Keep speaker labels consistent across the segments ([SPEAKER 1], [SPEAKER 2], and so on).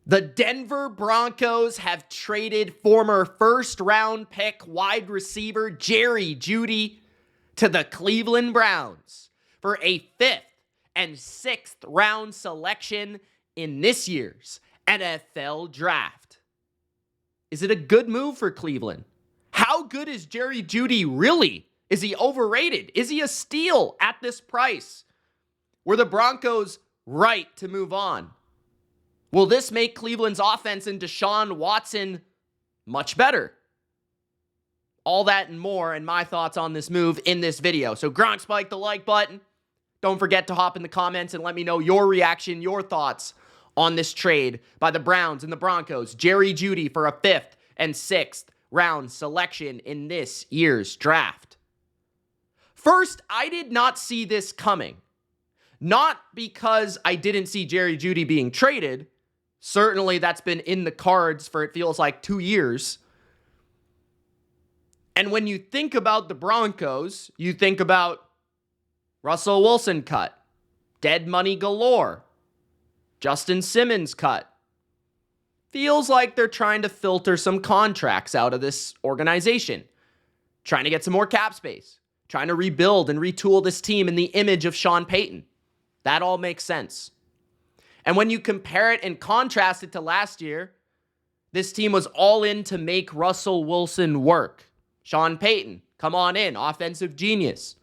[SPEAKER 1] The Denver Broncos have traded former first-round pick wide receiver Jerry Jeudy to the Cleveland Browns for a 5th and 6th round selection in this year's NFL Draft. Is it a good move for Cleveland? How good is Jerry Jeudy really? Is he overrated? Is he a steal at this price? Were the Broncos right to move on? Will this make Cleveland's offense and Deshaun Watson much better? All that and more, and my thoughts on this move in this video. So Gronk spike the like button. Don't forget to hop in the comments and let me know your reaction, your thoughts on this trade by the Browns and the Broncos. Jerry Jeudy for a 5th and 6th round selection in this year's draft. First, I did not see this coming. Not because I didn't see Jerry Jeudy being traded. Certainly that's been in the cards for, it feels like, 2 years. And when you think about the Broncos, you think about Russell Wilson cut, dead money galore, Justin Simmons cut. Feels like they're trying to filter some contracts out of this organization, trying to get some more cap space, trying to rebuild and retool this team in the image of Sean Payton. That all makes sense. And when you compare it and contrast it to last year, this team was all in to make Russell Wilson work. Sean Payton, come on in, offensive genius.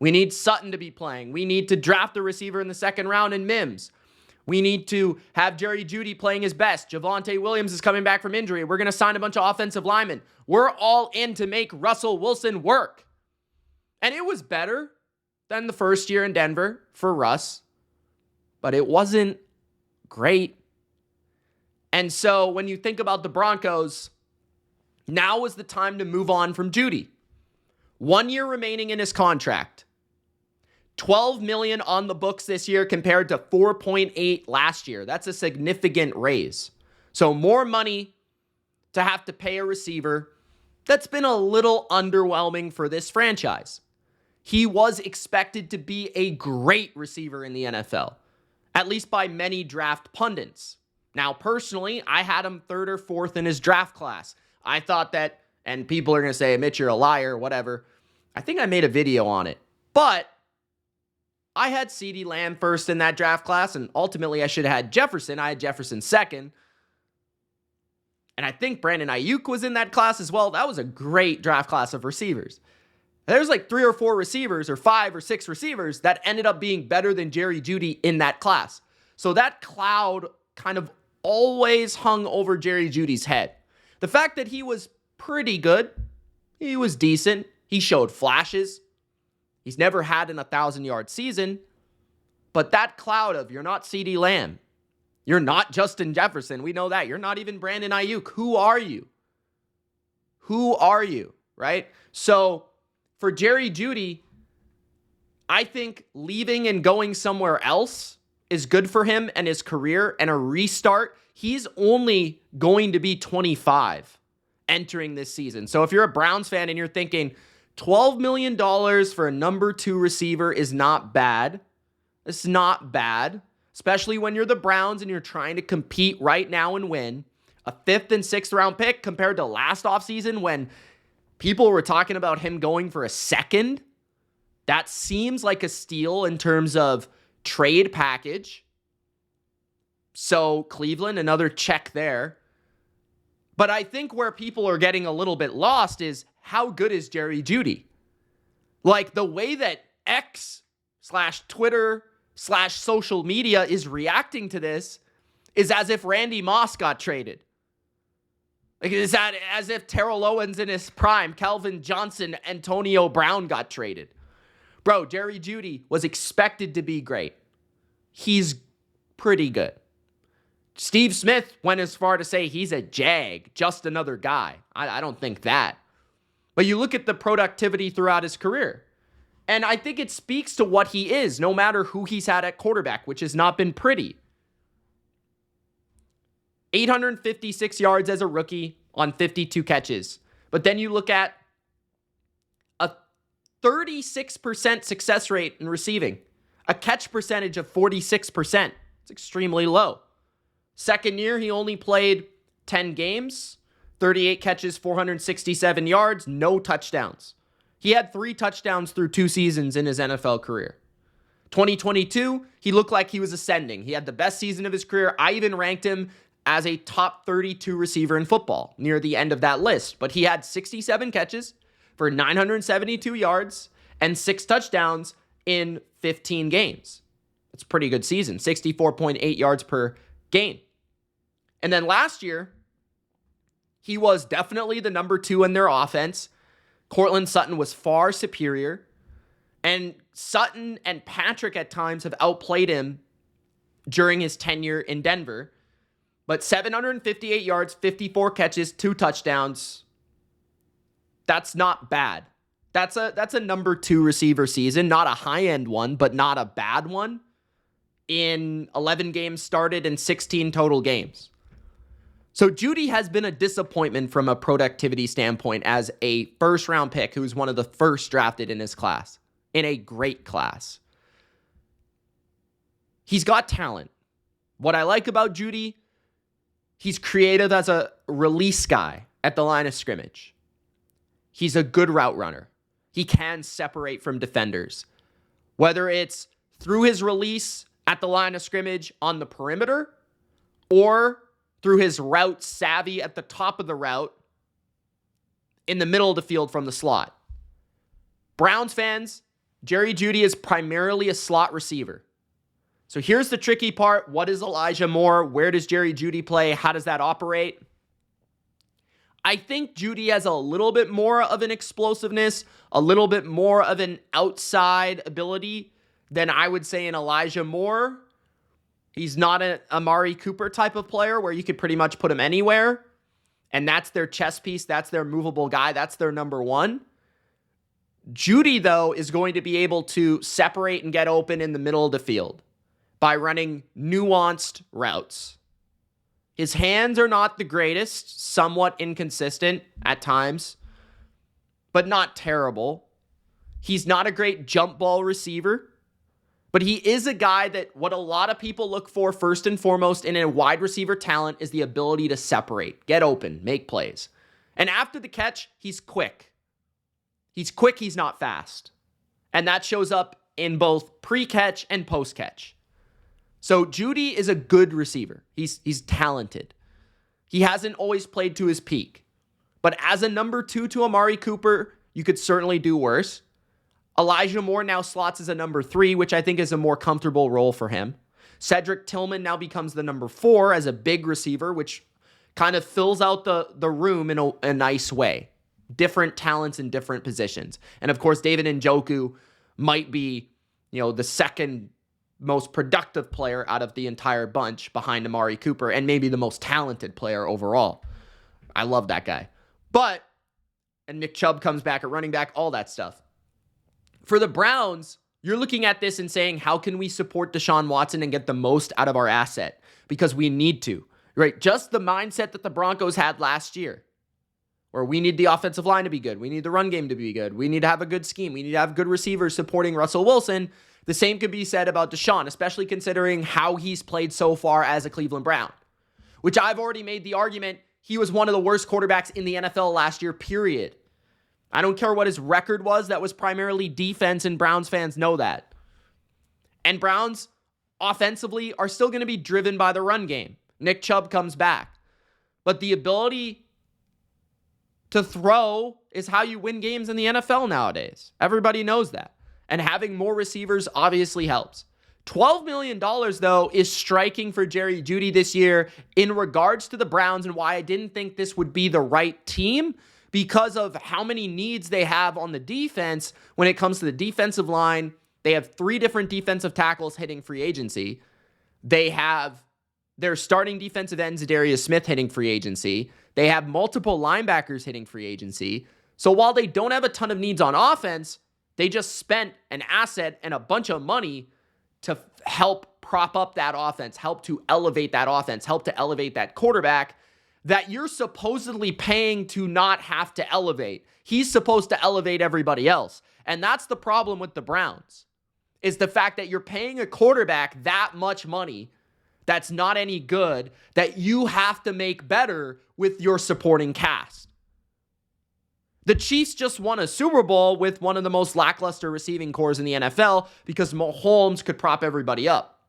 [SPEAKER 1] We need Sutton to be playing. We need to draft a receiver in the 2nd round in Mims. We need to have Jerry Jeudy playing his best. Javonte Williams is coming back from injury. We're going to sign a bunch of offensive linemen. We're all in to make Russell Wilson work. And it was better than the first year in Denver for Russ, but it wasn't great. And so when you think about the Broncos, now is the time to move on from Jeudy. 1 year remaining in his contract. $12 million on the books this year compared to $4.8 last year. That's a significant raise. So more money to have to pay a receiver. That's been a little underwhelming for this franchise. He was expected to be a great receiver in the NFL, at least by many draft pundits. Now, personally, I had him 3rd or 4th in his draft class. I thought that, and people are going to say, Mitch, you're a liar, whatever. I think I made a video on it. But I had CeeDee Lamb 1st in that draft class, and ultimately I should have had Jefferson. I had Jefferson 2nd. And I think Brandon Ayuk was in that class as well. That was a great draft class of receivers. There's like 3 or 4 receivers or 5 or 6 receivers that ended up being better than Jerry Jeudy in that class. So that cloud kind of always hung over Jerry Jeudy's head. The fact that he was pretty good, he was decent, he showed flashes. He's never had an 1,000-yard season. But that cloud of, you're not CeeDee Lamb, you're not Justin Jefferson, we know that. You're not even Brandon Ayuk. Who are you? Who are you, right? So for Jerry Jeudy, I think leaving and going somewhere else is good for him and his career and a restart. He's only going to be 25 entering this season. So if you're a Browns fan and you're thinking $12 million for a number 2 receiver is not bad. It's not bad, especially when you're the Browns and you're trying to compete right now and win. A 5th and 6th round pick compared to last offseason when people were talking about him going for a 2nd. That seems like a steal in terms of trade package. So Cleveland, another check there. But I think where people are getting a little bit lost is, how good is Jerry Jeudy? Like the way that X/Twitter/social media is reacting to this is as if Randy Moss got traded. Like, is that as if Terrell Owens in his prime, Calvin Johnson, Antonio Brown got traded? Bro, Jerry Jeudy was expected to be great. He's pretty good. Steve Smith went as far to say he's a jag, just another guy. I don't think that. But you look at the productivity throughout his career, and I think it speaks to what he is, no matter who he's had at quarterback, which has not been pretty. 856 yards as a rookie on 52 catches. But then you look at a 36% success rate in receiving, a catch percentage of 46%. It's extremely low. Second year, he only played 10 games, 38 catches, 467 yards, no touchdowns. He had 3 touchdowns through 2 seasons in his NFL career. 2022, he looked like he was ascending. He had the best season of his career. I even ranked him as a top 32 receiver in football near the end of that list. But he had 67 catches for 972 yards and 6 touchdowns in 15 games. That's a pretty good season, 64.8 yards per game. And then last year, he was definitely the number 2 in their offense. Courtland Sutton was far superior. And Sutton and Patrick at times have outplayed him during his tenure in Denver. But 758 yards, 54 catches, 2 touchdowns. That's not bad. That's a number 2 receiver season. Not a high-end one, but not a bad one. In 11 games started and 16 total games. So Jeudy has been a disappointment from a productivity standpoint as a first-round pick who's one of the first drafted in his class. In a great class. He's got talent. What I like about Jeudy, he's creative as a release guy at the line of scrimmage. He's a good route runner. He can separate from defenders. Whether it's through his release at the line of scrimmage on the perimeter or through his route savvy at the top of the route in the middle of the field from the slot. Browns fans, Jerry Jeudy is primarily a slot receiver. So here's the tricky part. What is Elijah Moore? Where does Jerry Jeudy play? How does that operate? I think Jeudy has a little bit more of an explosiveness, a little bit more of an outside ability than I would say in Elijah Moore. He's not an Amari Cooper type of player where you could pretty much put him anywhere. And that's their chess piece. That's their movable guy. That's their number 1. Jeudy, though, is going to be able to separate and get open in the middle of the field by running nuanced routes. His hands are not the greatest, somewhat inconsistent at times, but not terrible. He's not a great jump ball receiver, but he is a guy that what a lot of people look for first and foremost in a wide receiver talent is the ability to separate, get open, make plays. And after the catch, he's quick. He's quick, he's not fast. And that shows up in both pre-catch and post-catch. So Jeudy is a good receiver. He's talented. He hasn't always played to his peak. But as a number 2 to Amari Cooper, you could certainly do worse. Elijah Moore now slots as a number 3, which I think is a more comfortable role for him. Cedric Tillman now becomes the number 4 as a big receiver, which kind of fills out the room in a nice way. Different talents in different positions. And of course, David Njoku might be, the second most productive player out of the entire bunch behind Amari Cooper and maybe the most talented player overall. I love that guy. And Nick Chubb comes back at running back, all that stuff. For the Browns, you're looking at this and saying, how can we support Deshaun Watson and get the most out of our asset? Because we need to, right? Just the mindset that the Broncos had last year. Where we need the offensive line to be good. We need the run game to be good. We need to have a good scheme. We need to have good receivers supporting Russell Wilson. The same could be said about Deshaun, especially considering how he's played so far as a Cleveland Brown, which I've already made the argument he was one of the worst quarterbacks in the NFL last year, period. I don't care what his record was. That was primarily defense, and Browns fans know that. And Browns, offensively, are still going to be driven by the run game. Nick Chubb comes back. But the ability to throw is how you win games in the NFL nowadays. Everybody knows that. And having more receivers obviously helps. $12 million, though, is striking for Jerry Jeudy this year in regards to the Browns and why I didn't think this would be the right team because of how many needs they have on the defense when it comes to the defensive line. They have 3 different defensive tackles hitting free agency. They have their starting defensive end, Zadarius Smith, hitting free agency. They have multiple linebackers hitting free agency. So while they don't have a ton of needs on offense, they just spent an asset and a bunch of money to help prop up that offense, help to elevate that offense, help to elevate that quarterback that you're supposedly paying to not have to elevate. He's supposed to elevate everybody else. And that's the problem with the Browns, is the fact that you're paying a quarterback that much money that's not any good that you have to make better with your supporting cast. The Chiefs just won a Super Bowl with one of the most lackluster receiving cores in the NFL because Mahomes could prop everybody up.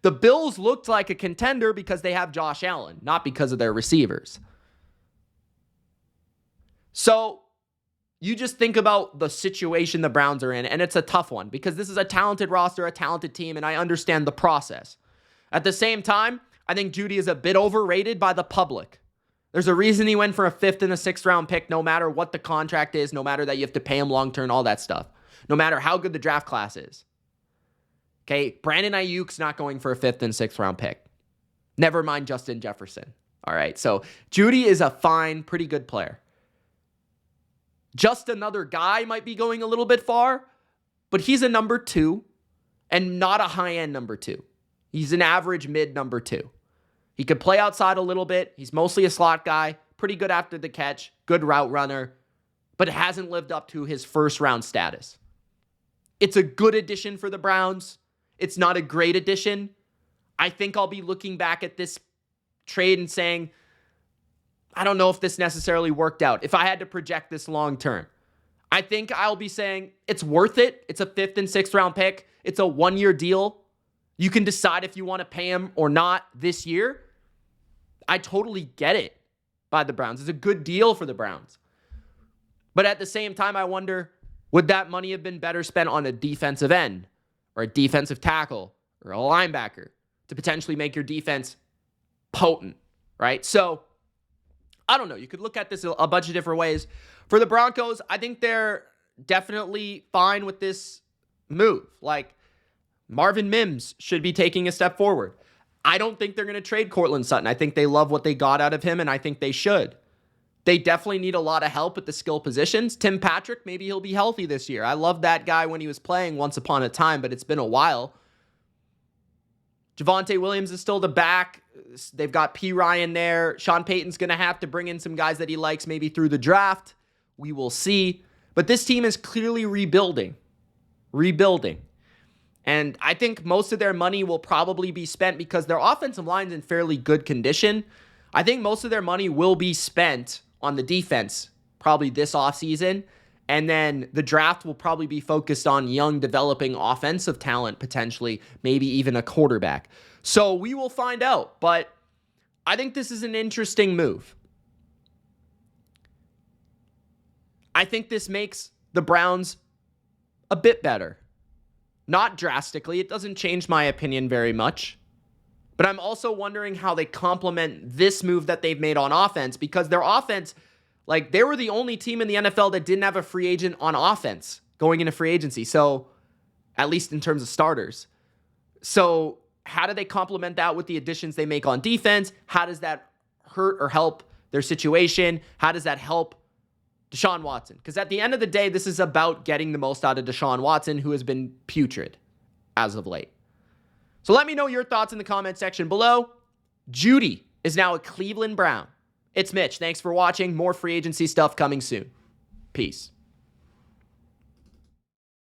[SPEAKER 1] The Bills looked like a contender because they have Josh Allen, not because of their receivers. So you just think about the situation the Browns are in, and it's a tough one because this is a talented roster, a talented team, and I understand the process. At the same time, I think Jeudy is a bit overrated by the public. There's a reason he went for a 5th and a 6th round pick, no matter what the contract is, no matter that you have to pay him long-term, all that stuff. No matter how good the draft class is. Okay, Brandon Ayuk's not going for a 5th and 6th round pick. Never mind Justin Jefferson. All right, so Jeudy is a fine, pretty good player. Just Another Guy might be going a little bit far, but he's a number 2 and not a high-end number 2. He's an average mid number 2. He could play outside a little bit. He's mostly a slot guy, pretty good after the catch, good route runner, but hasn't lived up to his first-round status. It's a good addition for the Browns. It's not a great addition. I think I'll be looking back at this trade and saying, I don't know if this necessarily worked out. If I had to project this long term, I think I'll be saying it's worth it. It's a 5th and 6th round pick. It's a 1-year deal. You can decide if you want to pay him or not this year. I totally get it by the Browns. It's a good deal for the Browns. But at the same time, I wonder, would that money have been better spent on a defensive end or a defensive tackle or a linebacker to potentially make your defense potent, right? So, I don't know. You could look at this a bunch of different ways. For the Broncos, I think they're definitely fine with this move. Like, Marvin Mims should be taking a step forward. I don't think they're going to trade Courtland Sutton. I think they love what they got out of him, and I think they should. They definitely need a lot of help at the skill positions. Tim Patrick, maybe he'll be healthy this year. I loved that guy when he was playing once upon a time, but it's been a while. Javonte Williams is still the back. They've got P. Ryan there. Sean Payton's going to have to bring in some guys that he likes maybe through the draft. We will see. But this team is clearly rebuilding. And I think most of their money will probably be spent because their offensive line's in fairly good condition. I think most of their money will be spent on the defense probably this offseason. And then the draft will probably be focused on young, developing offensive talent, potentially, maybe even a quarterback. So we will find out. But I think this is an interesting move. I think this makes the Browns a bit better. Not drastically. It doesn't change my opinion very much. But I'm also wondering how they complement this move that they've made on offense, because their offense, like, they were the only team in the NFL that didn't have a free agent on offense going into free agency. So, at least in terms of starters. So, how do they complement that with the additions they make on defense? How does that hurt or help their situation? How does that help Deshaun Watson? Because at the end of the day, this is about getting the most out of Deshaun Watson, who has been putrid as of late. So let me know your thoughts in the comment section below. Jeudy is now a Cleveland Brown. It's Mitch. Thanks for watching. More free agency stuff coming soon. Peace.